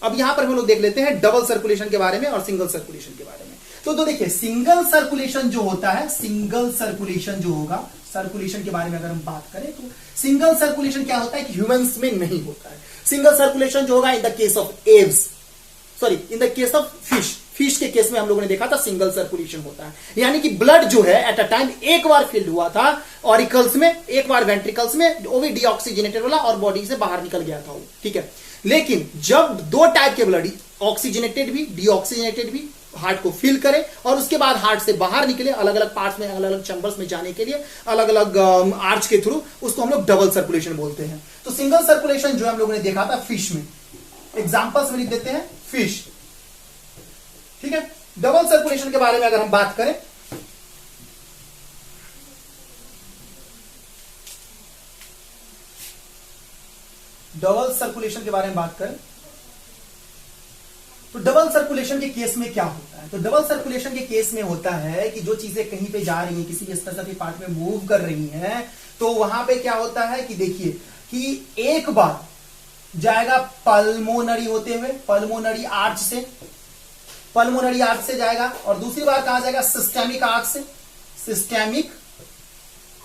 अब यहां पर हम लोग देख लेते हैं डबल सर्कुलेशन के बारे में और सिंगल सर्कुलेशन के बारे में। तो देखिए सिंगल सर्कुलेशन जो होता है, सिंगल सर्कुलेशन जो होगा, सर्कुलेशन के बारे में अगर हम बात करें तो सिंगल सर्कुलेशन क्या होता है कि ह्यूमंस में नहीं होता है। सिंगल सर्कुलेशन जो होगा in the case of Aves, sorry in the case of fish, fish के केस में हम लोगों ने देखा था सिंगल सर्कुलेशन होता है, यानी कि ब्लड जो है एट अ टाइम एक बार फिल्ड हुआ था ऑरिकल्स में, एक बार वेंट्रिकल्स में, वो भी डीऑक्सीजनेटेड वाला और बॉडी से बाहर निकल गया था वो, ठीक है। लेकिन जब दो टाइप के ब्लड, ऑक्सीजनेटेड भी डीऑक्सीजनेटेड भी, हार्ट को फिल करे और उसके बाद हार्ट से बाहर निकले अलग अलग पार्ट्स में, अलग अलग चैम्बर्स में जाने के लिए अलग अलग आर्च के थ्रू, उसको हम लोग डबल सर्कुलेशन बोलते हैं। तो सिंगल सर्कुलेशन जो हम लोगों ने देखा था फिश में, एग्जांपल्स में लिख देते हैं फिश, ठीक है। डबल सर्कुलेशन के बारे में अगर हम बात करें, डबल सर्कुलेशन के बारे में बात करें तो डबल सर्कुलेशन के केस में क्या होता है? तो डबल सर्कुलेशन के केस में होता है कि जो चीजें कहीं पे जा रही हैं, किसी भी स्पेसिफिक पार्ट में मूव कर रही हैं, तो वहां पे क्या होता है कि देखिए कि एक बार जाएगा पल्मोनरी होते हुए, पल्मोनरी आर्च से, पल्मोनरी आर्च से जाएगा, और दूसरी बार कहां जाएगा? सिस्टेमिक आर्च से, सिस्टेमिक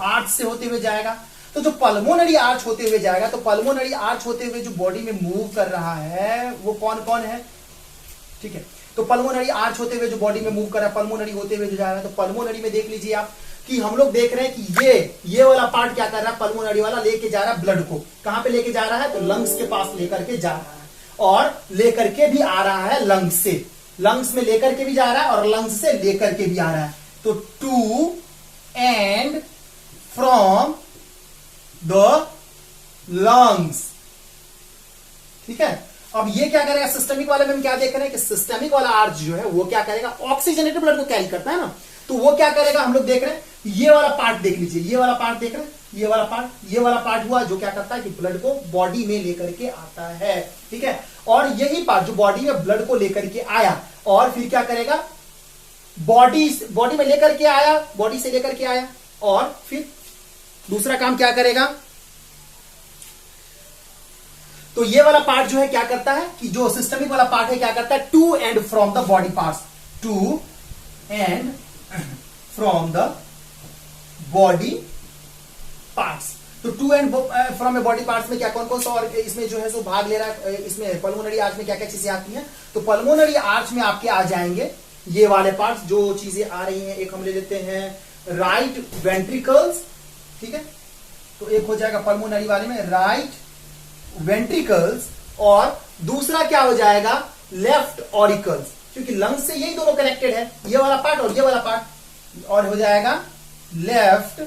आर्च से होते हुए जाएगा। तो जो पल्मोनरी आर्च होते हुए जाएगा, तो पल्मोनरी आर्च होते हुए जो बॉडी में मूव कर रहा है वो कौन कौन है, ठीक है। तो पल्मोनरी आर्च होते हुए जो बॉडी में मूव कर रहा है, पल्मोनरी होते हुए जो जा रहा है, तो पल्मोनरी में देख लीजिए आप कि हम लोग देख रहे हैं कि ये वाला पार्ट क्या कर रहा है, पल्मोनरी वाला लेके जा रहा है ब्लड को, कहां पे लेके जा रहा है? तो लंग्स के पास लेकर के जा रहा है, और लेकर के भी आ रहा है लंग्स से, लंग्स में लेकर के भी जा रहा है और लंग्स से लेकर के भी आ रहा है। तो to and from the lungs, ठीक है। अब ये क्या करेगा? सिस्टेमिक वाले में हम क्या देख रहे हैं कि सिस्टेमिक वाला आर्च जो है वो क्या करेगा? ऑक्सीजनेटेड ब्लड को कैरी करता है ना, तो वो क्या करेगा? हम लोग देख रहे हैं ये वाला पार्ट देख लीजिए, ये वाला पार्ट देख रहे हैं, ये वाला पार्ट हुआ जो क्या करता है कि ब्लड को बॉडी में लेकर के आता है, ठीक है। और यही पार्ट जो बॉडी में ब्लड को लेकर के आया और फिर क्या करेगा? बॉडी में लेकर के आया, बॉडी से लेकर के आया, और फिर दूसरा काम क्या करेगा? तो ये वाला पार्ट जो है क्या करता है कि जो सिस्टमिक वाला पार्ट है क्या करता है? To and from the body parts, to and from the body parts. तो to and from a body parts में क्या कौन कौन सा और इसमें जो है सो भाग ले रहा है? इसमें पल्मोनरी आर्च में क्या क्या चीजें आती हैं? तो पल्मोनरी आर्च में आपके आ जाएंगे ये वाले पार्ट्स जो चीजें आ रही हैं। एक हम ले लेते हैं राइट वेंट्रिकल्स, ठीक है। तो एक हो जाएगा पल्मोनरी वाले में राइट वेंट्रिकल्स, और दूसरा क्या हो जाएगा? लेफ्ट ऑरिकल्स, क्योंकि लंग्स से यही दोनों कनेक्टेड है, ये वाला पार्ट और ये वाला पार्ट, और हो जाएगा लेफ्ट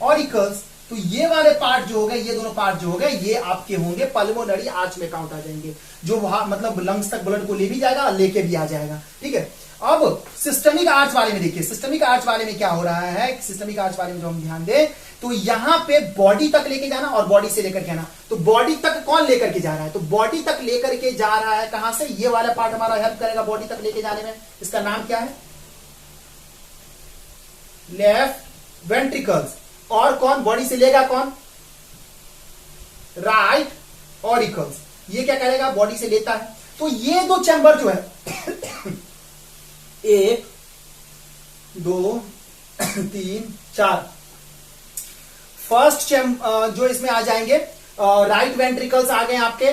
ऑरिकल्स। तो ये वाले पार्ट जो हो गए, ये दोनों पार्ट जो हो गए, ये आपके होंगे पल्मोनरी आर्च में काउंट आ जाएंगे, जो वहां मतलब लंग्स तक ब्लड को ले भी जाएगा और लेके भी आ जाएगा, ठीक है। अब सिस्टमिक आर्च वाले में देखिए, सिस्टमिक आर्च वाले में क्या हो रहा है? सिस्टमिक आर्च वाले में जो हम ध्यान दें तो यहां पे बॉडी तक लेके जाना और बॉडी से लेकर के आना। तो बॉडी तक कौन लेकर के जा रहा है? तो बॉडी तक लेकर के जा रहा है कहां से? ये वाला पार्ट हमारा हेल्प करेगा बॉडी तक लेके जाने में। इसका नाम क्या है? Left ventricles. और कौन बॉडी से लेगा? कौन? Right auricles. ये क्या करेगा? बॉडी से लेता है। तो ये दो चैम्बर जो है एक, दो, तीन, चार, फर्स्ट जो इसमें आ जाएंगे राइट वेंट्रिकल्स आ गए आपके,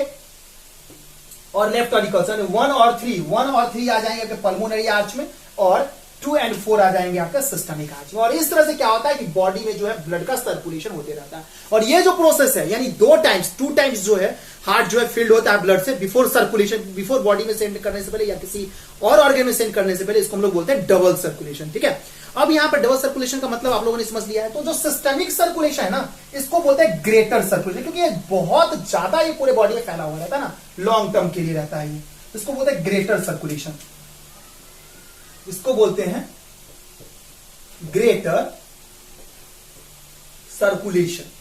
और लेफ्ट ऑरिकल्स 1 और 3 आ जाएंगे आपके पल्मोनरी आर्च में, और 2 और 4 आ जाएंगे आपका सिस्टमिक आर्च में। और इस तरह से क्या होता है कि बॉडी में जो है ब्लड का सर्कुलेशन होते रहता है। और ये जो प्रोसेस है, यानी 2 टाइम्स जो है हार्ट जो है फिल्ड होता है ब्लड से बिफोर सर्कुलेशन, बिफोर बॉडी में सेंड करने से पहले या किसी और ऑर्गन में सेंड करने से पहले, इसको हम लोग बोलते हैं डबल सर्कुलेशन, ठीक है। अब यहां पर डबल सर्कुलेशन का मतलब आप लोगों ने समझ लिया है। तो जो सिस्टमिक सर्कुलेशन है ना, इसको बोलते हैं ग्रेटर सर्कुलेशन, क्योंकि ये बहुत ज्यादा ये पूरे बॉडी में फैला हुआ रहता है ना, लॉन्ग टर्म के लिए रहता है ये, इसको बोलते हैं ग्रेटर सर्कुलेशन, इसको बोलते हैं ग्रेटर सर्कुलेशन।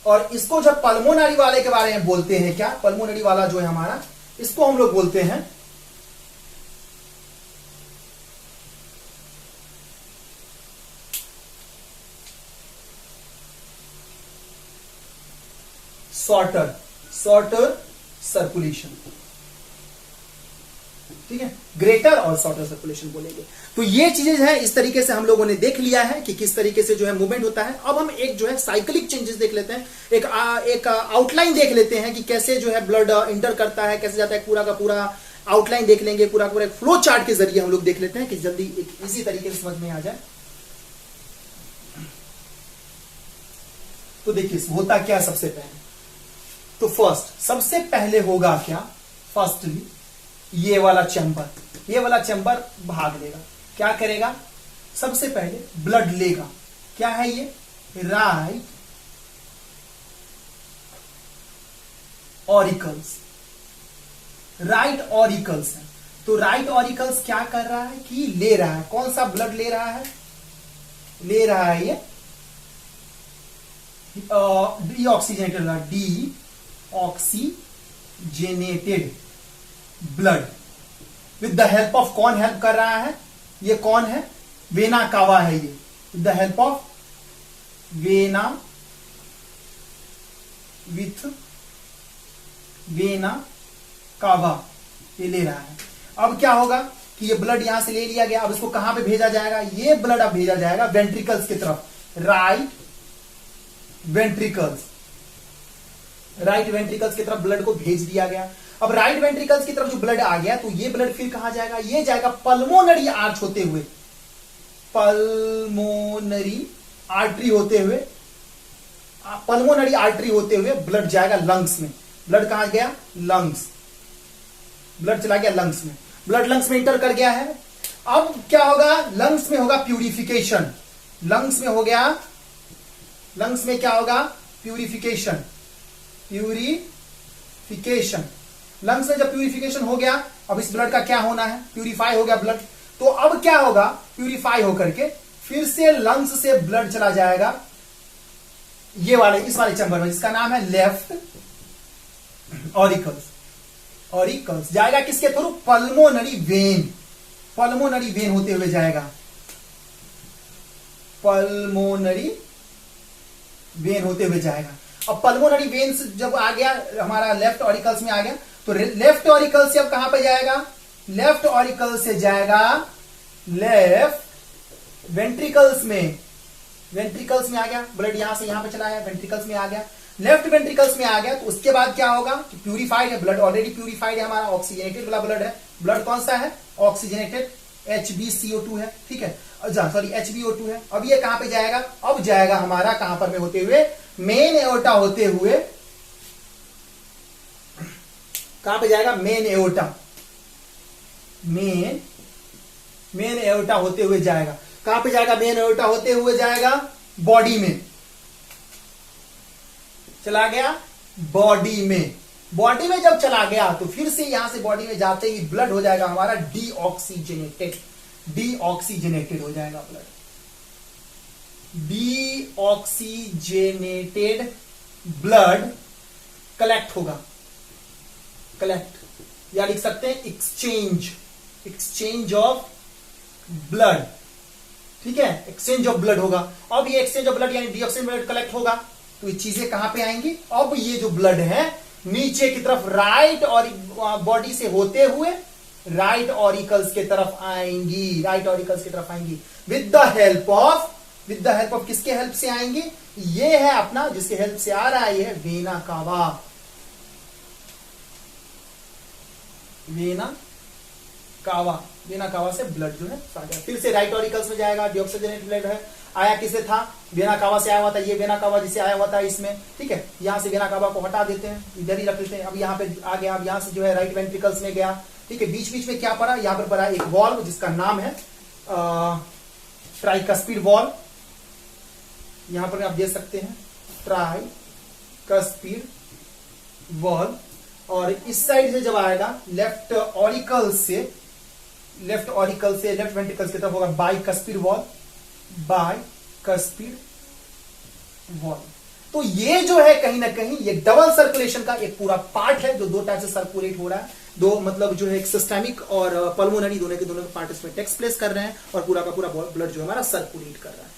और इसको जब पल्मोनरी वाले के बारे में बोलते हैं, क्या पल्मोनरी वाला जो है हमारा, इसको हम लोग बोलते हैं शॉर्टर सर्कुलेशन, ठीक है, ग्रेटर और शॉर्टर सर्कुलेशन बोलेंगे। तो ये चीजें हैं, इस तरीके से हम लोगों ने देख लिया है कि किस तरीके से जो है मूवमेंट होता है। अब हम एक जो है साइक्लिक चेंजेस देख लेते हैं, एक आउटलाइन देख लेते हैं कि कैसे जो है ब्लड इंटर करता है, कैसे जाता है, पूरा का पूरा आउटलाइन देख लेंगे, पूरा पूरा फ्लो चार्ट के जरिए हम लोग देख लेते हैं कि जल्दी एक इसी तरीके से समझ में आ जाए। तो देखिए होता क्या सबसे पहले, तो फर्स्ट सबसे पहले होगा क्या, फर्स्टली ये वाला चैम्बर भाग लेगा, क्या करेगा, सबसे पहले ब्लड लेगा, क्या है ये, राइट ऑरिकल्स है। तो राइट ऑरिकल्स क्या कर रहा है कि ले रहा है, कौन सा ब्लड ले रहा है, ले रहा है ये deoxygenated blood with the help of, कौन हेल्प कर रहा है, ये कौन है, वेना कावा है ये, with the help of vena cava ये ले रहा है। अब क्या होगा कि ये ब्लड यहां से ले लिया गया, अब इसको कहां पे भेजा जाएगा, ये ब्लड अब भेजा जाएगा वेंट्रिकल्स की तरफ, राइट वेंट्रिकल्स की तरफ ब्लड को भेज दिया गया। अब राइट वेंट्रिकल्स की तरफ जो ब्लड आ गया, तो ये ब्लड फिर कहां जाएगा, ये जाएगा पल्मोनरी आर्च होते हुए, पल्मोनरी आर्टरी होते हुए ब्लड जाएगा लंग्स में। ब्लड कहां गया, लंग्स, ब्लड चला गया लंग्स में, ब्लड लंग्स में इंटर कर गया है। अब क्या होगा, लंग्स में होगा प्यूरिफिकेशन, लंग्स में क्या होगा, प्यूरिफिकेशन। लंग्स में जब प्यूरिफिकेशन हो गया, अब इस ब्लड का क्या होना है, प्यूरिफाई हो गया ब्लड। तो अब क्या होगा, प्यूरिफाई होकर के फिर से लंग्स से ब्लड चला जाएगा ये वाले, इस वाले चैम्बर में, जिसका नाम है लेफ्ट ऑरिकल्स जाएगा किसके थ्रू, पल्मोनरी वेन होते हुए जाएगा, पल्मोनरी वेन होते हुए जाएगा। अब पल्मोनरी वेन जब आ गया हमारा लेफ्ट ऑरिकल्स में आ गया, तो लेफ्ट ऑरिकल से अब कहां पे जाएगा, लेफ्ट ऑरिकल से जाएगा लेफ्ट वेंट्रिकल्स में आ गया ब्लड, यहां से यहां पे चला है, वेंट्रिकल्स में आ गया, लेफ्ट वेंट्रिकल्स में आ गया। तो उसके बाद क्या होगा कि प्यूरिफाइड है ब्लड, ऑलरेडी प्यूरिफाइड है हमारा, ऑक्सीजनेटेड वाला ब्लड है, ब्लड कौन सा है, ऑक्सीजनेटेड HbCO2 है, ठीक है, सॉरी HbO2 है। अब ये कहां पे जाएगा, अब जाएगा हमारा कहां पर में होते हुए, मेन एओर्टा होते हुए, कहां पे जाएगा, मेन एओर्टा होते हुए जाएगा, कहां पे जाएगा, मेन एओर्टा होते हुए जाएगा बॉडी में, चला गया बॉडी में जब चला गया तो फिर से यहां से बॉडी में जाते ही ब्लड हो जाएगा हमारा डीऑक्सीजनेटेड हो जाएगा ब्लड, डीऑक्सीजनेटेड ब्लड कलेक्ट होगा, या लिख सकते हैं एक्सचेंज ऑफ ब्लड, ठीक है, एक्सचेंज ऑफ ब्लड होगा। अब ये एक्सचेंज ऑफ ब्लड यानी डीऑक्सीजन ब्लड कलेक्ट होगा, तो ये चीजें कहां पे आएंगी, अब ये जो ब्लड है नीचे की तरफ राइट और बॉडी से होते हुए राइट ऑरिकल्स की तरफ आएंगी, विद द हेल्प ऑफ किसके हेल्प से आएंगी, ये है अपना जिसके हेल्प से आ रहा है, ये है वेना कावा से ब्लड जो है फिर से राइट ऑरिकल्स में जाएगा, डीऑक्सीजनेटेड ब्लड है, आया किसे था, वेना कावा से आया हुआ था, ये वेना कावा जिसे आया हुआ था इसमें, ठीक है, यहां से वेना कावा को हटा देते हैं, इधर ही रख लेते हैं। अब यहाँ पे आ गया, अब यहां से जो है राइट वेंट्रिकल्स में गया, ठीक है, बीच में क्या पड़ा, यहां पर पड़ा एक वॉल्व जिसका नाम है ट्राइकस्पिड वॉल्व, यहां पर आप देख सकते हैं ट्राइकस्पिड वॉल्व। और इस साइड से जब आएगा लेफ्ट वेंट्रिकल्स की तरफ होगा बाइकस्पिड वॉल्व। तो ये जो है कहीं ना कहीं ये डबल सर्कुलेशन का एक पूरा पार्ट है जो दो टाइप से सर्कुलेट हो रहा है, दो मतलब जो है एक सिस्टेमिक और पल्मोनरी दोनों के पार्ट इसमें टेक्स प्लेस कर रहे हैं और पूरा का पूरा ब्लड जो हमारा सर्कुलेट कर रहा है।